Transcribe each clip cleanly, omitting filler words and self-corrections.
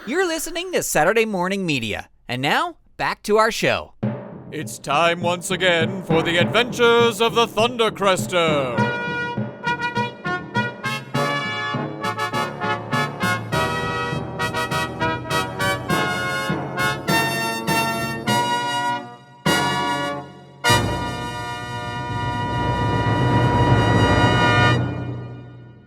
You're listening to Saturday Morning Media. And now, back to our show. It's time once again for the adventures of the Thunder Crester.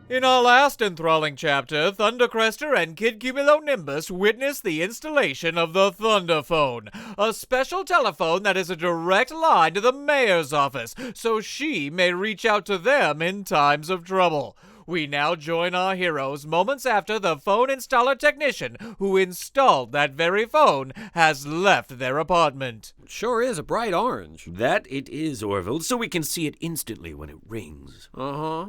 In our last enthralling chapter, Thunder Crester and Kid Cumulonimbus witnessed the installation of the Thunderphone, a special telephone that is a direct line to the mayor's office, so she may reach out to them in times of trouble. We now join our heroes moments after the phone installer technician who installed that very phone has left their apartment. It sure is a bright orange. That it is, Orville, so we can see it instantly when it rings. Uh-huh.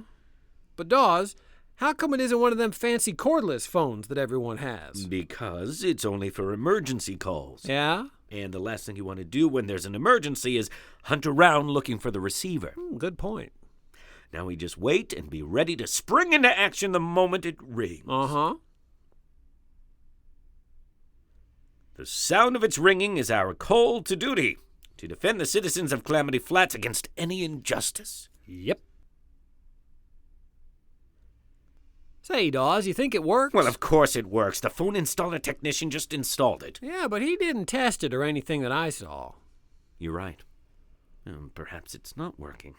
But Dawes, how come it isn't one of them fancy cordless phones that everyone has? Because it's only for emergency calls. Yeah? And the last thing you want to do when there's an emergency is hunt around looking for the receiver. Good point. Now we just wait and be ready to spring into action the moment it rings. Uh-huh. The sound of its ringing is our call to duty, to defend the citizens of Calamity Flats against any injustice. Yep. Say, Dawes, you think it works? Well, of course it works. The phone installer technician just installed it. Yeah, but he didn't test it or anything that I saw. You're right. Perhaps it's not working.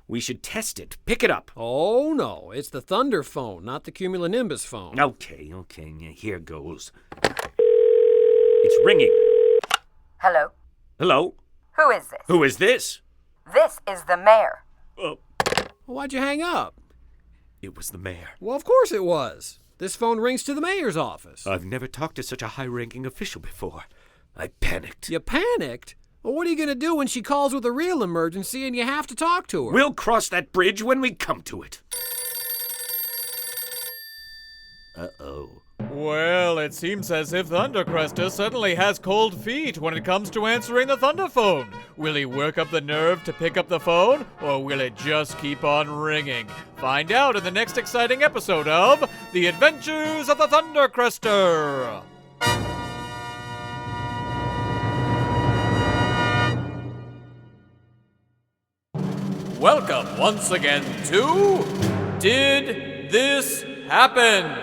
We should test it. Pick it up. Oh, no. It's the Thunder phone, not the Cumulonimbus phone. Okay. Here goes. It's ringing. Hello? Hello? Who is this? Who is this? This is the mayor. Why'd you hang up? It was the mayor. Well, of course it was. This phone rings to the mayor's office. I've never talked to such a high-ranking official before. I panicked. You panicked? Well, what are you going to do when she calls with a real emergency and you have to talk to her? We'll cross that bridge when we come to it. Uh-oh. Well, it seems as if Thunder Crester suddenly has cold feet when it comes to answering the Thunderphone. Will he work up the nerve to pick up the phone, or will it just keep on ringing? Find out in the next exciting episode of The Adventures of the Thunder Crester. Welcome once again to Did This Happen?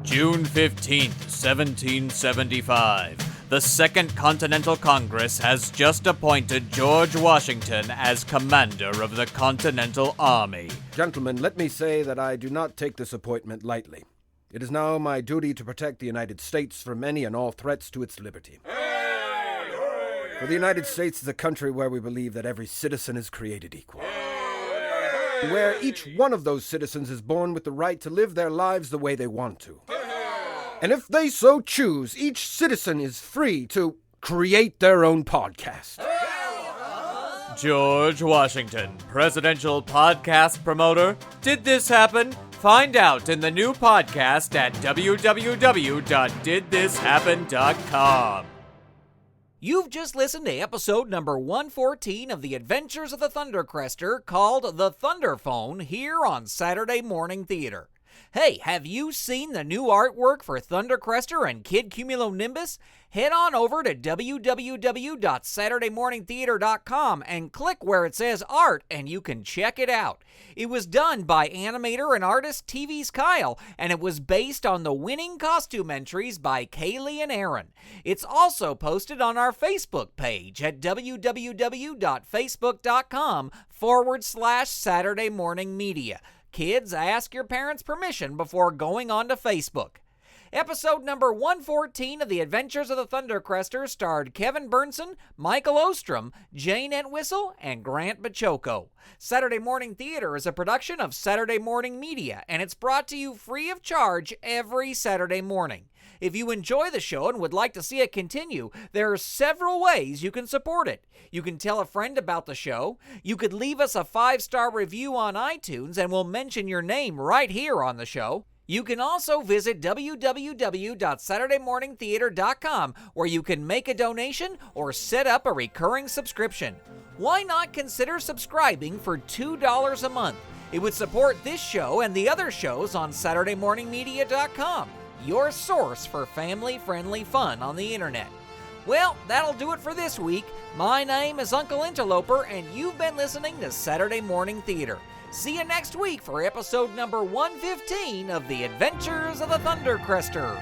June 15th, 1775. The Second Continental Congress has just appointed George Washington as commander of the Continental Army. Gentlemen, let me say that I do not take this appointment lightly. It is now my duty to protect the United States from any and all threats to its liberty. For the United States is a country where we believe that every citizen is created equal. Where each one of those citizens is born with the right to live their lives the way they want to. And if they so choose, each citizen is free to create their own podcast. George Washington, presidential podcast promoter. Did this happen? Find out in the new podcast at www.didthishappen.com. You've just listened to episode number 114 of The Adventures of the Thunder Crester, called The Thunderphone, here on Saturday Morning Theater. Hey, have you seen the new artwork for Thunder Crester and Kid Cumulonimbus? Head on over to www.saturdaymorningtheater.com and click where it says art and you can check it out. It was done by animator and artist TV's Kyle, and it was based on the winning costume entries by Kaylee and Aaron. It's also posted on our Facebook page at www.facebook.com/Saturday Morning Media. Kids, ask your parents' permission before going on to Facebook. Episode number 114 of The Adventures of the Thunder Crester starred Kevin Berntson, Michael Oosterom, Jayne Entwistle, and Grant Baciocco. Saturday Morning Theater is a production of Saturday Morning Media, and it's brought to you free of charge every Saturday morning. If you enjoy the show and would like to see it continue, there are several ways you can support it. You can tell a friend about the show. You could leave us a 5-star review on iTunes and we'll mention your name right here on the show. You can also visit www.saturdaymorningtheater.com where you can make a donation or set up a recurring subscription. Why not consider subscribing for $2 a month? It would support this show and the other shows on SaturdayMorningMedia.com, your source for family-friendly fun on the internet. Well, that'll do it for this week. My name is Uncle Interloper, and you've been listening to Saturday Morning Theater. See you next week for episode number 115 of The Adventures of the Thunder Crester.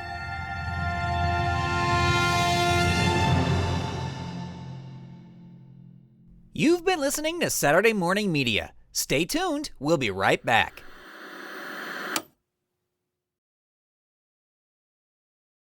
You've been listening to Saturday Morning Media. Stay tuned. We'll be right back.